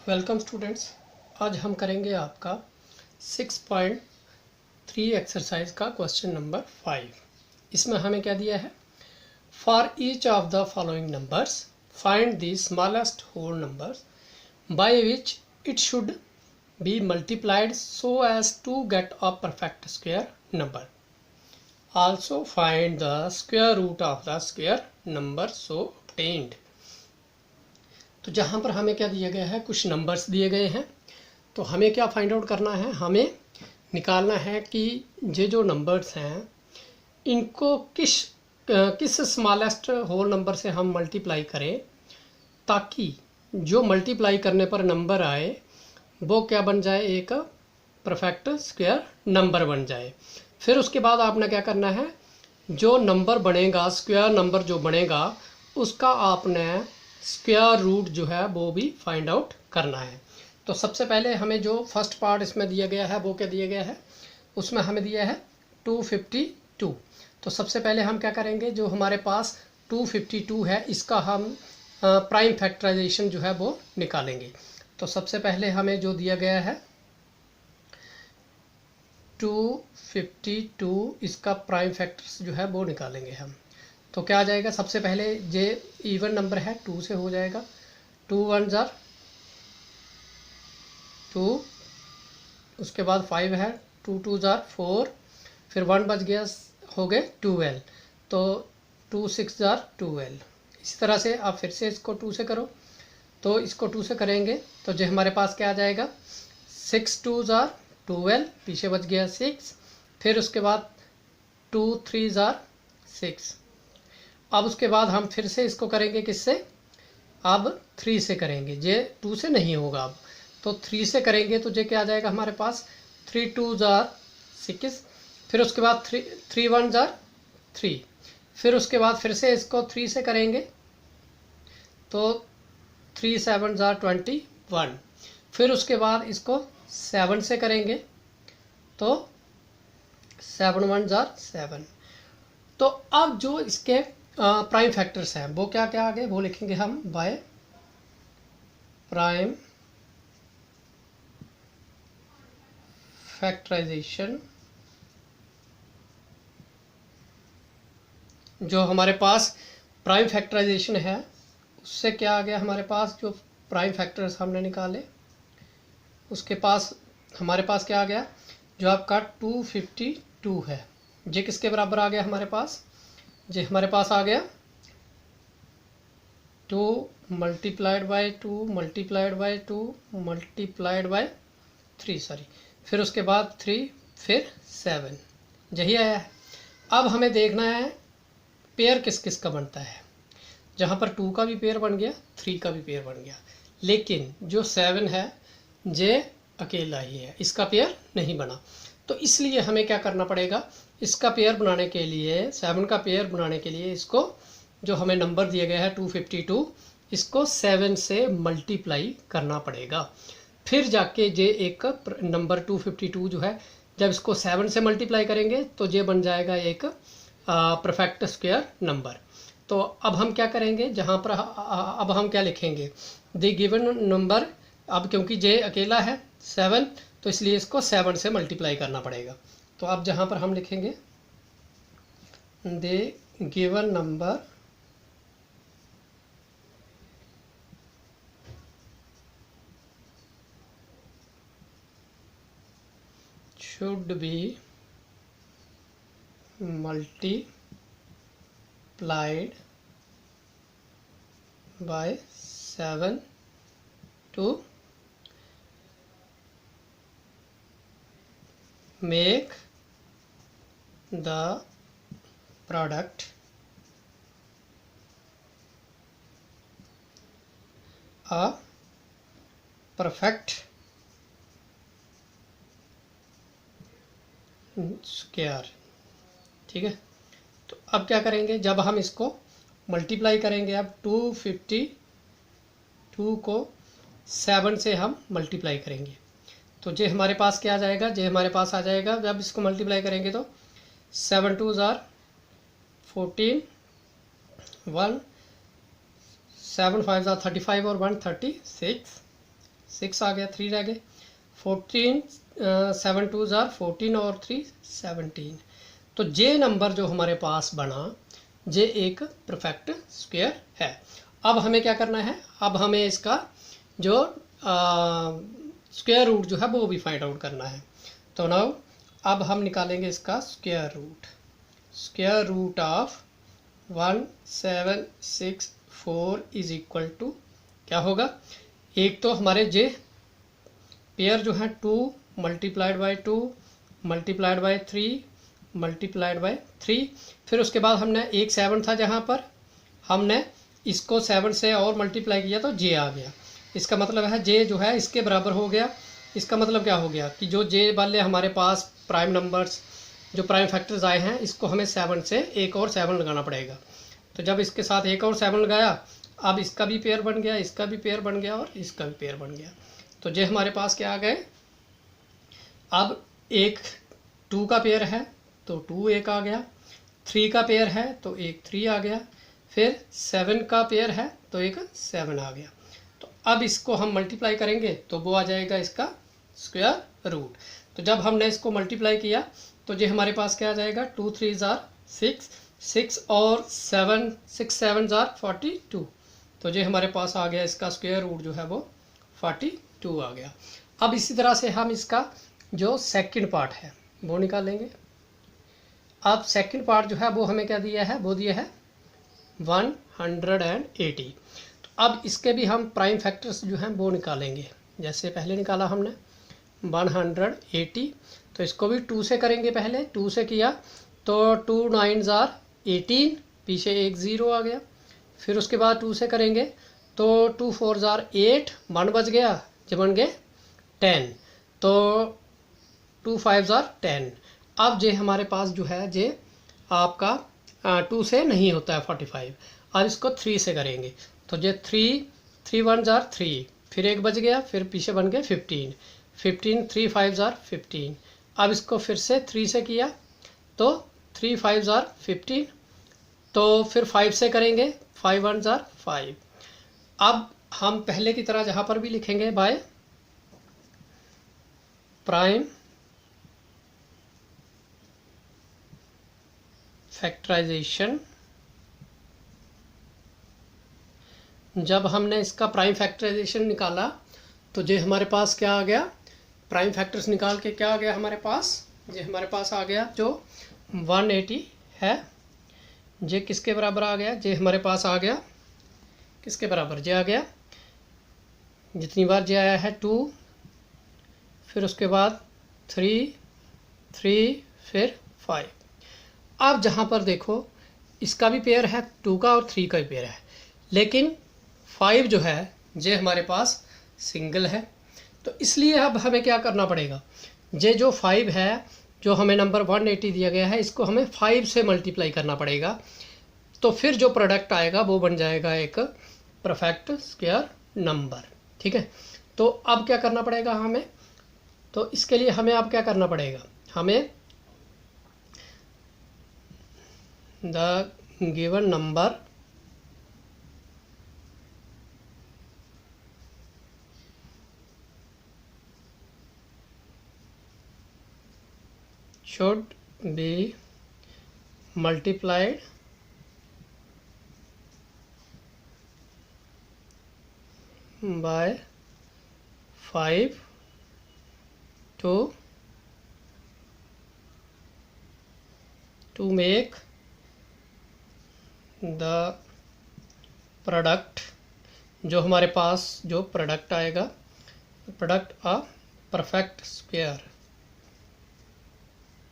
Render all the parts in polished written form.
Welcome students. आज हम करेंगे आपका 6.3 एक्सरसाइज का क्वेश्चन नंबर 5। इसमें हमें क्या दिया है, for each of the following numbers find the smallest whole numbers by which it should be multiplied so as to get a perfect square number. Also find the square root of the square number so obtained. तो जहाँ पर हमें क्या दिया गया है, कुछ numbers दिए गए हैं। तो हमें क्या फाइंड आउट करना है, हमें निकालना है कि ये जो नंबर्स हैं इनको किस स्मॉलेस्ट होल नंबर से हम मल्टीप्लाई करें ताकि जो मल्टीप्लाई करने पर नंबर आए वो क्या बन जाए, एक परफेक्ट स्क्वायर नंबर बन जाए। फिर उसके बाद आपने क्या करना है, जो नंबर बनेगा, स्क्वायर नंबर जो बनेगा उसका आपने स्क्वायर रूट जो है वो भी फाइंड आउट करना है। तो सबसे पहले हमें जो फर्स्ट पार्ट इसमें दिया गया है वो क्या दिया गया है, उसमें हमें दिया है 252। तो सबसे पहले हम क्या करेंगे, जो हमारे पास 252 है इसका हम प्राइम फैक्टराइजेशन जो है वो निकालेंगे। तो सबसे पहले हमें जो दिया गया है 252, इसका प्राइम फैक्टर्स जो है वो निकालेंगे हम। तो क्या आ जाएगा, सबसे पहले ये इवन नंबर है 2 से हो जाएगा। 2 1 जार 2, उसके बाद 5 है, 2 2 जार 4, फिर 1 बच गया, हो गए 12। तो 2 6 जार 12। इसी तरह से आप फिर से इसको 2 से करो, तो इसको 2 से करेंगे तो जो हमारे पास क्या आ जाएगा, 6 2 जार 12, पीछे बच गया 6, फिर उसके बाद 2 3 जार 6। अब उसके बाद हम फिर से इसको करेंगे किससे, अब 3 से करेंगे, ये 2 से नहीं होगा अब, तो 3 से करेंगे तो ये क्या आ जाएगा हमारे पास, 3 2 जार 6, फिर उसके बाद 3 1 जार 3, फिर उसके बाद फिर से इसको 3 से करेंगे तो 3 7 जार 21, फिर उसके बाद इसको 7 से करेंगे तो 7 1 जार 7। तो अब जो इसके प्राइम फैक्टर्स हैं वो क्या क्या आ गए, वो लिखेंगे हम बाय प्राइम फैक्टराइजेशन। जो हमारे पास प्राइम फैक्टराइजेशन है उससे क्या आ गया हमारे पास, जो प्राइम फैक्टर्स हमने निकाले उसके पास हमारे पास क्या आ गया, जो आपका 252 है, ये किसके बराबर आ गया हमारे पास, ये हमारे पास आ गया 2 multiplied by 2 multiplied by 2 multiplied by 3, sorry, फिर उसके बाद 3, फिर 7, यही आया है। अब हमें देखना है पेयर किस किस का बनता है। जहाँ पर 2 का भी पेयर बन गया, 3 का भी पेयर बन गया, लेकिन जो 7 है ये अकेला ही है, इसका पेयर नहीं बना। तो इसलिए हमें क्या करना पड़ेगा, इसका पेयर बनाने के लिए, 7 का पेयर बनाने के लिए इसको, जो हमें नंबर दिया गया है 252, इसको 7 से मल्टीप्लाई करना पड़ेगा। फिर जाके ये एक नंबर 252 जो है, जब इसको 7 से मल्टीप्लाई करेंगे तो ये बन जाएगा एक परफेक्ट स्क्वायर नंबर। तो अब हम क्या करेंगे, जहाँ पर अब हम क्या लिखेंगे, द गिवन नंबर, अब क्योंकि जे अकेला है 7 तो इसलिए इसको 7 से मल्टीप्लाई करना पड़ेगा। तो अब जहाँ पर हम लिखेंगे the given number should be multiplied by 7 to make the product a perfect square. ठीक है, तो अब क्या करेंगे, जब हम इसको मल्टीप्लाई करेंगे, अब 252 को 7 से हम मल्टीप्लाई करेंगे तो ये हमारे पास क्या आ जाएगा, ये हमारे पास आ जाएगा, जब इसको मल्टीप्लाई करेंगे तो 7 2 जार 14, 1 7 5 जार 35 और 1 36, 6 आ गया, 3 रह गए, 14 7 2 ज़ार 14 और 3 17। तो जे नंबर जो हमारे पास बना, जे एक परफेक्ट स्क्वायर है। अब हमें क्या करना है, अब हमें इसका जो स्क्वायर रूट जो है वो भी फाइंड आउट करना है। तो नाउ अब हम निकालेंगे इसका square root. Square root of 1764 is equal to क्या होगा, एक तो हमारे जे पेयर जो है 2 multiplied by 2 multiplied by 3 multiplied by 3, फिर उसके बाद हमने एक 7 था जहाँ पर हमने इसको 7 से और मल्टीप्लाई किया तो जे आ गया। इसका मतलब है जे जो है इसके बराबर हो गया। इसका मतलब क्या हो गया कि जो जे वाले हमारे पास प्राइम नंबर्स जो प्राइम फैक्टर्स आए हैं, इसको हमें 7 से एक और 7 लगाना पड़ेगा। तो जब इसके साथ एक और 7 लगाया, अब इसका भी पेयर बन गया, इसका भी पेयर बन गया और इसका भी पेयर बन गया। तो जे हमारे पास क्या आ गए, अब एक 2 का पेयर है तो 2 एक आ गया, 3 का पेयर है तो एक 3 आ गया, फिर 7 का पेयर है तो एक 7 आ गया। तो अब इसको हम मल्टीप्लाई करेंगे तो वो आ जाएगा इसका स्क्वायर रूट। तो जब हमने इसको मल्टीप्लाई किया तो ये हमारे पास क्या आ जाएगा, 2 3 ज़ार 6, 6 और 7 6 7 ज़ार 42। तो ये हमारे पास आ गया, इसका स्क्वायर रूट जो है वो 42 आ गया। अब इसी तरह से हम इसका जो सेकंड पार्ट है वो निकालेंगे। अब सेकंड पार्ट जो है वो हमें क्या दिया है, वो दिया है 180। तो अब इसके भी हम प्राइम फैक्टर्स जो हैं वो निकालेंगे। जैसे पहले निकाला हमने 180, तो इसको भी 2 से करेंगे। पहले 2 से किया तो 2 9 ज़ार 18, पीछे एक 0 आ गया। फिर उसके बाद 2 से करेंगे तो 2 4 ज़ार 8, 1 बच गया, जो बन गए 10, तो 2 5 ज़ार 10। अब जे हमारे पास जो है जे आपका 2 से नहीं होता है 45। अब इसको 3 से करेंगे तो जे 3 1 ज़ार 3, फिर एक बच गया, फिर पीछे बन गए 15 3 5 ज़ार 15। अब इसको फिर से 3 से किया तो 3 5 ज़ार 15, तो फिर 5 से करेंगे 5 1 ज़ार 5। अब हम पहले की तरह जहाँ पर भी लिखेंगे बाय प्राइम फैक्टराइजेशन। जब हमने इसका प्राइम फैक्टराइजेशन निकाला तो ये हमारे पास क्या आ गया, प्राइम फैक्टर्स निकाल के क्या आ गया हमारे पास, ये हमारे पास आ गया जो 180 है। ये किसके बराबर आ गया, ये हमारे पास आ गया किसके बराबर, ये आ गया जितनी बार ये आया है 2, फिर उसके बाद 3 3 फिर 5। अब जहाँ पर देखो इसका भी पेयर है 2 का और 3 का भी पेयर है, लेकिन 5 जो है ये हमारे पास सिंगल है। तो इसलिए अब हमें क्या करना पड़ेगा, ये जो 5 है जो हमें नंबर 180 दिया गया है, इसको हमें 5 से मल्टीप्लाई करना पड़ेगा। तो फिर जो प्रोडक्ट आएगा वो बन जाएगा एक परफेक्ट स्क्वायर नंबर। ठीक है, तो अब क्या करना पड़ेगा हमें, तो इसके लिए हमें अब क्या करना पड़ेगा, हमें the given number should be multiplied by 5 to make the product, जो हमारे पास जो प्रोडक्ट आएगा, प्रोडक्ट अ परफेक्ट स्क्वायर,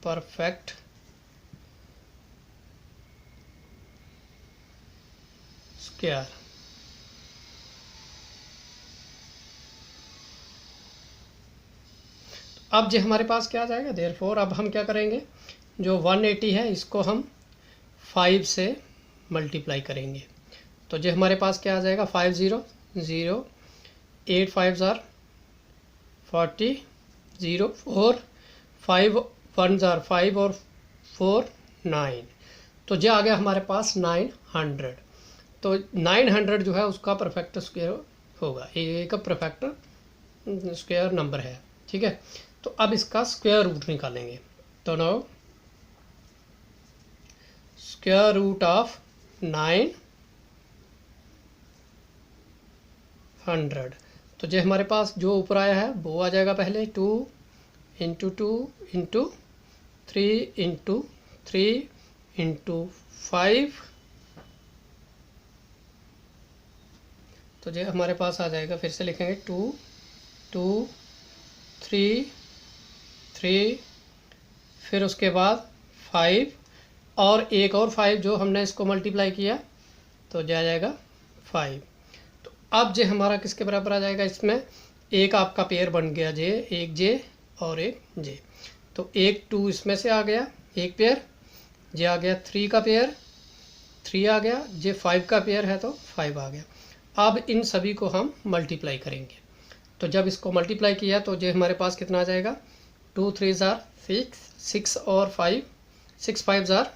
परफेक्ट स्क्वायर। अब जो हमारे पास क्या आ जाएगा, देयरफॉर अब हम क्या करेंगे, जो 180 है इसको हम 5 से मल्टीप्लाई करेंगे। तो जो हमारे पास क्या आ जाएगा, 5 0 0, 8 5 ज़ार 40, 0 4, 5 1 ज़ार 5 और 4 9। तो जो आ गया हमारे पास 900। तो 900 जो है उसका परफेक्ट स्क्वायर होगा, एक परफेक्ट स्क्वायर नंबर है, ठीक है। तो अब इसका स्क्वायर रूट निकालेंगे। तो नाउ स्क्वायर रूट ऑफ 900, तो जो हमारे पास जो ऊपर आया है वो आ जाएगा पहले 2 इंटू 2 इंटू 3 इंटू 3 इंटू 5, तो जो हमारे पास आ जाएगा, फिर से लिखेंगे 2 2 3 3, फिर उसके बाद 5 और एक और 5 जो हमने इसको मल्टीप्लाई किया तो जा जाएगा 5। तो अब जे हमारा किसके बराबर आ जाएगा, इसमें एक आपका पेयर बन गया जे, एक जे और एक जे, तो एक 2 इसमें से आ गया एक पेयर, जे आ गया 3 का पेयर 3 आ गया, जे 5 का पेयर है तो 5 आ गया। अब इन सभी को हम मल्टीप्लाई करेंगे, तो जब इसको मल्टीप्लाई किया तो जो हमारे पास कितना आ जाएगा, 2 3 ज़ार 6, 6 और 5, 6 5 ज़ार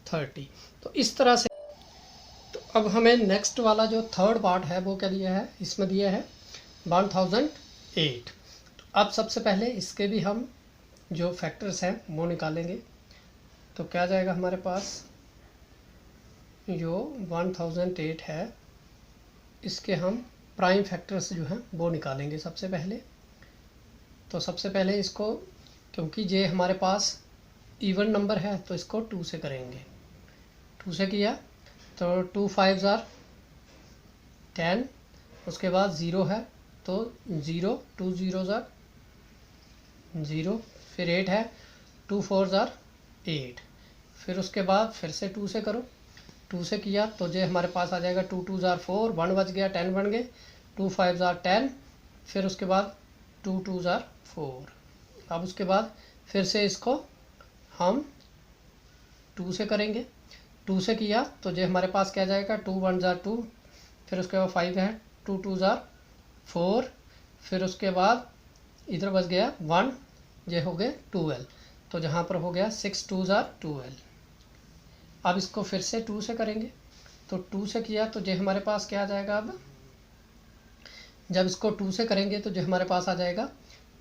30। तो इस तरह से, तो अब हमें नेक्स्ट वाला जो थर्ड पार्ट है वो क्या दिया है, इसमें दिया है 1008। तो अब सबसे पहले इसके भी हम जो फैक्टर्स हैं वो निकालेंगे। तो क्या जाएगा हमारे पास, जो 1008 है इसके हम प्राइम फैक्टर्स जो हैं वो निकालेंगे सबसे पहले। तो सबसे पहले इसको, क्योंकि ये हमारे पास इवन नंबर है तो इसको 2 से करेंगे। 2 से किया तो 2 5 ज़ार 10, उसके बाद 0 है तो 0, 2 0 ज़ार 0, फिर 8 है 2 4 ज़ार 8, फिर उसके बाद फिर से 2 से करो। 2 से किया तो जो हमारे पास आ जाएगा 2 2 ज़ार 4, 1 बच गया 10 बन गए, 2 5 ज़ार 10, फिर उसके बाद 2 2 ज़ार 4। अब उसके बाद फिर से इसको हम 2 से करेंगे। 2 से किया तो जो हमारे पास क्या जाएगा, 2 1 ज़ार 2, फिर उसके बाद 5 है 2 2 ज़ार 4, फिर उसके बाद इधर बच गया 1, ये हो गए 12, तो जहाँ पर हो गया 6 2 ज़ार 12। अब इसको फिर से 2 से करेंगे, तो 2 से किया तो जो हमारे पास क्या आ जाएगा, अब जब इसको 2 से करेंगे तो जो हमारे पास आ जाएगा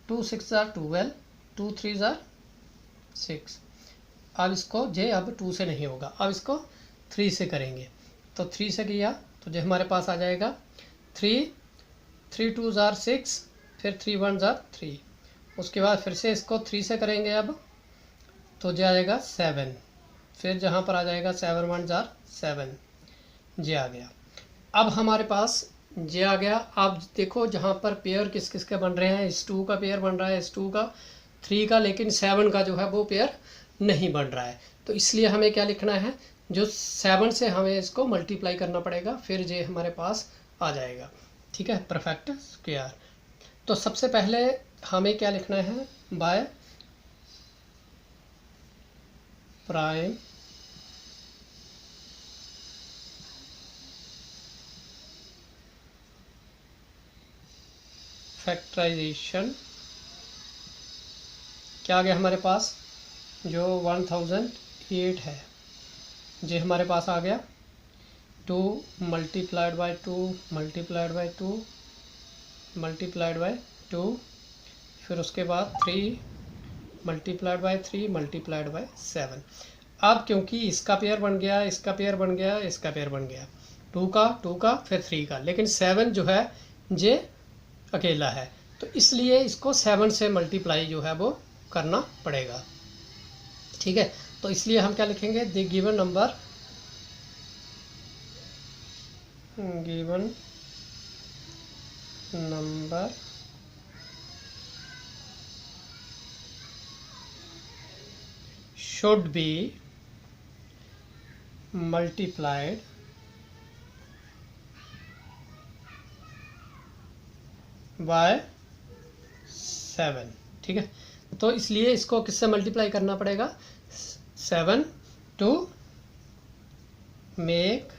2 6 ज़ार 12, 2 3 ज़ार 6। अब इसको जे अब 2 से नहीं होगा, अब इसको 3 से करेंगे। तो 3 से किया तो जो हमारे पास आ जाएगा 3 3 2 ज़ार 6, फिर 3 1 ज़ार 3, उसके बाद फिर से इसको 3 से करेंगे अब तो जो आ जाएगा 7, फिर जहाँ पर आ जाएगा 7 1 ज़ार 7, जे आ गया। अब हमारे पास जे आ गया। अब देखो जहाँ पर पेयर किस किस के बन रहे हैं, S2 का पेयर बन रहा है, S2 का 3 का, लेकिन 7 का जो है वो पेयर नहीं बन रहा है। तो इसलिए हमें क्या लिखना है, जो 7 से हमें इसको मल्टीप्लाई करना पड़ेगा, फिर जे हमारे पास आ जाएगा, ठीक है, परफेक्ट स्क्वायर। तो सबसे पहले हमें क्या लिखना है, बाय प्राइम फैक्टराइजेशन। क्या आ गया हमारे पास, जो 1008 है जो हमारे पास आ गया 2 multiplied by 2 multiplied by 2 multiplied by 2, फिर उसके बाद 3 मल्टीप्लाइड बाय 3 मल्टीप्लाइड बाय 7। अब क्योंकि इसका पेयर बन गया, इसका पेयर बन गया, इसका पेयर बन गया, 2 का फिर 3 का, लेकिन 7 जो है जे अकेला है, तो इसलिए इसको 7 से मल्टीप्लाई जो है वो करना पड़ेगा, ठीक है। तो इसलिए हम क्या लिखेंगे, the given number should be multiplied by 7, ठीक है। तो इसलिए इसको किससे मल्टीप्लाई करना पड़ेगा, 7 to make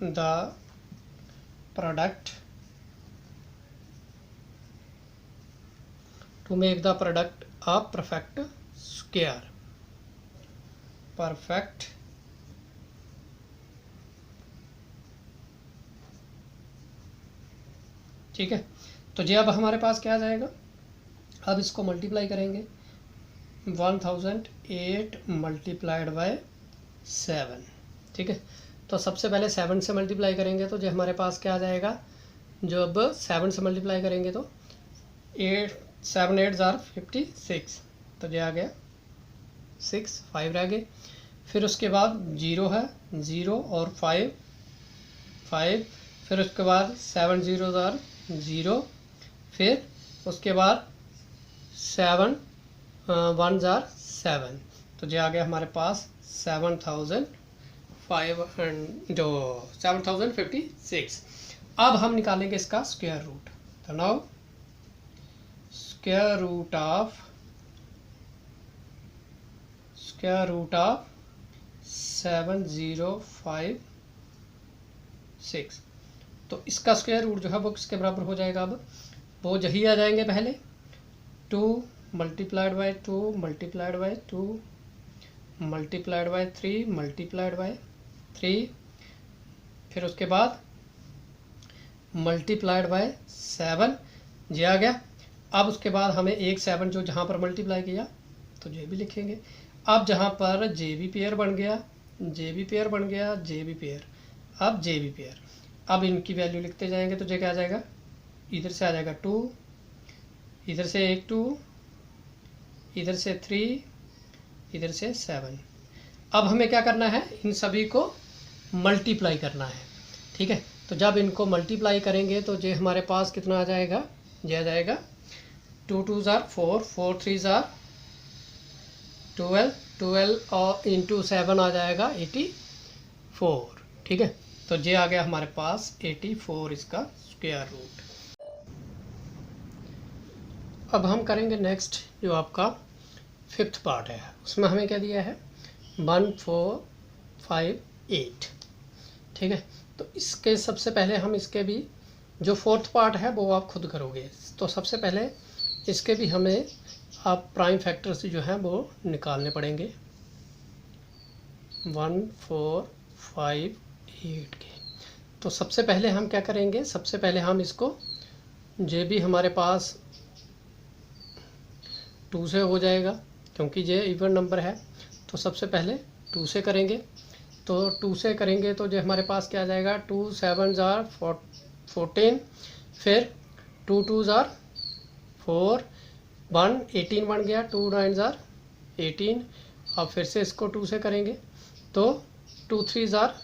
the product a perfect square, perfect ठीक है। तो ये अब हमारे पास क्या आ जाएगा, अब इसको मल्टीप्लाई करेंगे 1008 मल्टीप्लाइड बाय 7, ठीक है। तो सबसे पहले 7 से मल्टीप्लाई करेंगे तो जो हमारे पास क्या आ जाएगा, जो अब 7 से मल्टीप्लाई करेंगे तो 7 8 ज़ार 56, तो ये आ गया 6, 5 रह गए। फिर उसके बाद 0 है, 0 और 5 5, फिर उसके बाद 7 0 ज़ार 0, फिर उसके बाद 7 1 ज़ार 7, तो ये आ गया हमारे पास 7056। अब हम निकालेंगे इसका स्क्वायर रूट। तो नाउ स्क्वायर रूट ऑफ 7056, तो इसका स्क्वायर रूट जो है वो किसके बराबर हो जाएगा, अब वो यही आ जाएंगे पहले 2 multiplied by 2 multiplied by 2 multiplied by 3 multiplied by 3, फिर उसके बाद मल्टीप्लाइड बाय 7, ये आ गया। अब उसके बाद हमें एक 7 जो जहाँ पर मल्टीप्लाई किया तो जे भी लिखेंगे। अब जहाँ पर जे बी पेयर बन गया, जे बी पेयर बन गया, जे बी पेयर, अब जे बी पेयर, अब इनकी वैल्यू लिखते जाएंगे तो जे क्या आ जाएगा, इधर से आ जाएगा 2, इधर से एक 2, इधर से 3, इधर से 7। अब हमें क्या करना है, इन सभी को मल्टीप्लाई करना है, ठीक है। तो जब इनको मल्टीप्लाई करेंगे तो ये हमारे पास कितना आ जाएगा, ये आ जाएगा 2 2 ज़ार 4, 4 3 ज़ार 12, 12 और इंटू 7 आ जाएगा 84, ठीक है। तो ये आ गया हमारे पास 84 इसका स्क्वायर रूट। अब हम करेंगे नेक्स्ट जो आपका 5th पार्ट है, उसमें हमें क्या दिया है 1458, ठीक है। तो इसके सबसे पहले हम इसके भी जो 4th पार्ट है वो आप खुद करोगे। तो सबसे पहले इसके भी हमें आप प्राइम फैक्टर्स जो हैं वो निकालने पड़ेंगे 1458 के। तो सबसे पहले हम क्या करेंगे, सबसे पहले हम इसको जे भी हमारे पास 2 से हो जाएगा क्योंकि ये इवन नंबर है। तो सबसे पहले 2 से करेंगे, तो 2 से करेंगे तो जो हमारे पास क्या आ जाएगा 2 7 ज़ार 14, फिर 2 2 ज़ार 4 1 18 बन गया, 2 9 ज़ार 18। अब फिर से इसको 2 से करेंगे तो 2 3 ज़ार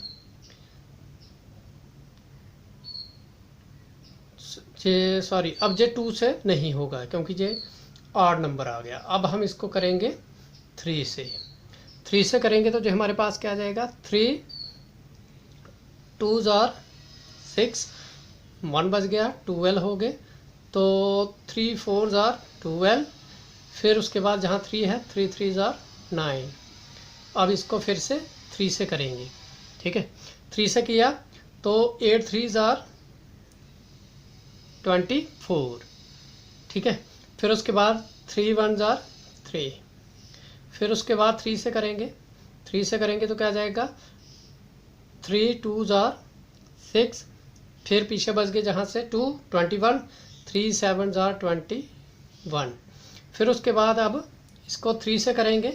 ये सॉरी, अब ये 2 से नहीं होगा क्योंकि ये ऑड नंबर आ गया। अब हम इसको करेंगे 3 से करेंगे तो जो हमारे पास क्या आ जाएगा 3 2 ज़ार 6, 1 बच गया, 12 हो गए, तो 3 4 ज़ार 12, फिर उसके बाद जहाँ 3 है 3 3 ज़ार 9। अब इसको फिर से 3 से करेंगे, ठीक है। 3 से किया तो 8 3 ज़ार 24, ठीक है। फिर उसके बाद 3 1 ज़ार 3, फिर उसके बाद 3 से करेंगे, 3 से करेंगे तो क्या आ जाएगा 3 2 ज़ार 6, फिर पीछे बच गए जहाँ से 2 21, 3 7 ज़ार 21, फिर उसके बाद अब इसको 3 से करेंगे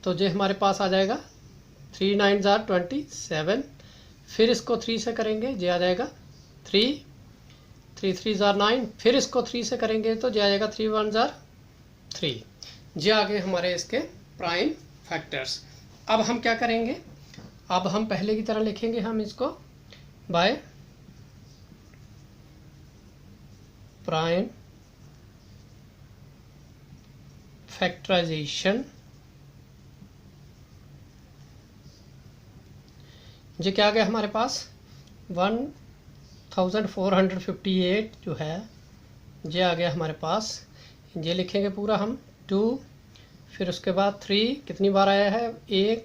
तो जो हमारे पास आ जाएगा 3 9 ज़ार 27, फिर इसको 3 से करेंगे ये आ जाएगा 3 3 3 ज़ार 9, फिर इसको 3 से करेंगे तो ये आ जाएगा 3 1 ज़ार 3। ये आगे हमारे इसके प्राइम फैक्टर्स। अब हम क्या करेंगे, अब हम पहले की तरह लिखेंगे हम इसको बाय प्राइम फैक्टराइजेशन। ये क्या आ गया हमारे पास 1458 जो है ये आ गया हमारे पास। ये लिखेंगे पूरा हम 2, फिर उसके बाद 3 कितनी बार आया है 1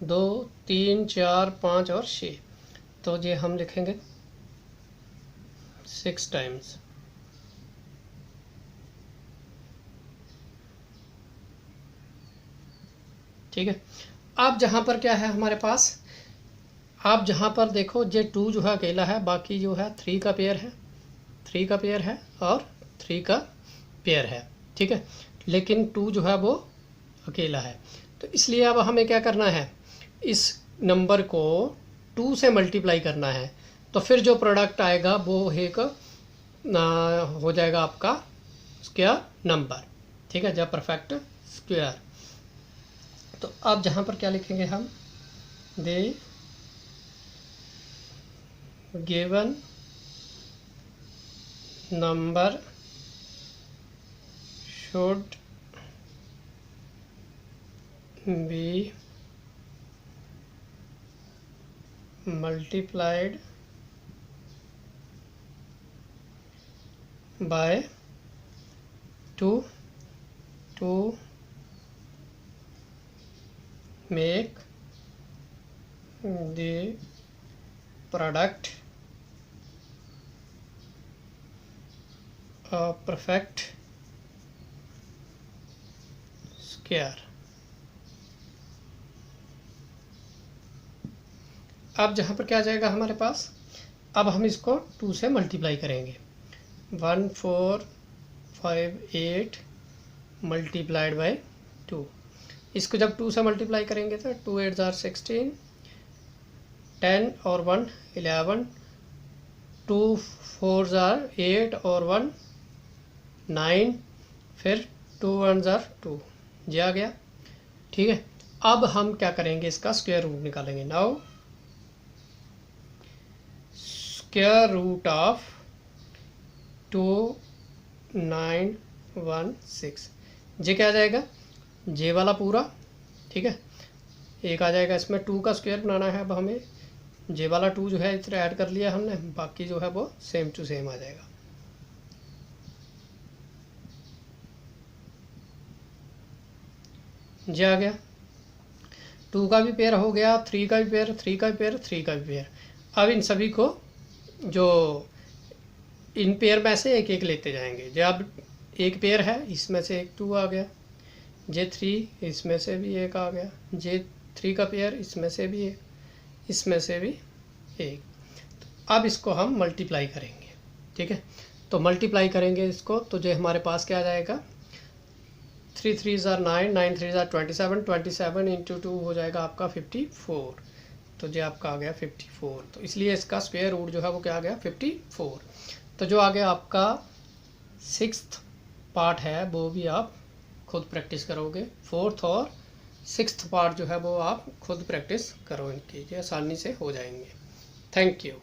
2 3 4 5 और 6, तो ये हम लिखेंगे 6 टाइम्स। ठीक है। अब जहाँ पर क्या है हमारे पास, आप जहाँ पर देखो ये 2 जो है अकेला है, बाकी जो है 3 का पेयर है, 3 का पेयर है और 3 का पेयर है, ठीक है, लेकिन 2 जो है वो अकेला है। तो इसलिए अब हमें क्या करना है, इस नंबर को 2 से मल्टीप्लाई करना है, तो फिर जो प्रोडक्ट आएगा वो एक हो जाएगा आपका स्क्वायर नंबर, ठीक है, जब परफेक्ट स्क्वायर। तो अब जहाँ पर क्या लिखेंगे हम, they given number should be multiplied by 2 to make the product a perfect square। अब जहाँ पर क्या आ जाएगा हमारे पास, अब हम इसको 2 से मल्टीप्लाई करेंगे। 1 4 5 8 मल्टीप्लाइड बाई 2। इसको जब 2 से मल्टीप्लाई करेंगे तो 2 8 जार 16, 10 और 1 11, 2 4 जार 8 और 1 9, फिर 2 1 जार 2, ये आ गया, ठीक है। अब हम क्या करेंगे, इसका स्क्वायर रूट निकालेंगे। नाउ स्क्वायर रूट ऑफ 2916, जे क्या आ जाएगा, जे वाला पूरा, ठीक है, एक आ जाएगा, इसमें 2 का स्क्वायर बनाना है। अब हमें जे वाला 2 जो है इधर ऐड कर लिया हमने, बाकी जो है वो सेम टू सेम आ जाएगा। जे आ गया, 2 का भी पेयर हो गया, 3 का भी पेयर, 3 का भी पेयर, 3 का भी पेयर। अब इन सभी को जो इन पेयर में से एक एक लेते जाएंगे। जब एक पेयर है, इसमें से एक 2 आ गया, जे 3 इसमें से भी एक आ गया, जे 3 का पेयर इसमें से भी एक, इसमें से भी एक। तो अब इसको हम मल्टीप्लाई करेंगे, ठीक है। तो मल्टीप्लाई करेंगे इसको, तो जो हमारे पास क्या आ जाएगा, 3 3 जार 9, 9 3 जार 27, 27 इंटू 2 हो जाएगा आपका 54। तो जो आपका आ गया 54। तो इसलिए इसका स्क्वायर रूट जो है वो क्या आ गया, 54। तो जो आ गया आपका 6th पार्ट है वो भी आप खुद प्रैक्टिस करोगे। 4th और 6th पार्ट जो है वो आप खुद प्रैक्टिस करो, इनकी ये आसानी से हो जाएंगे। Thank you.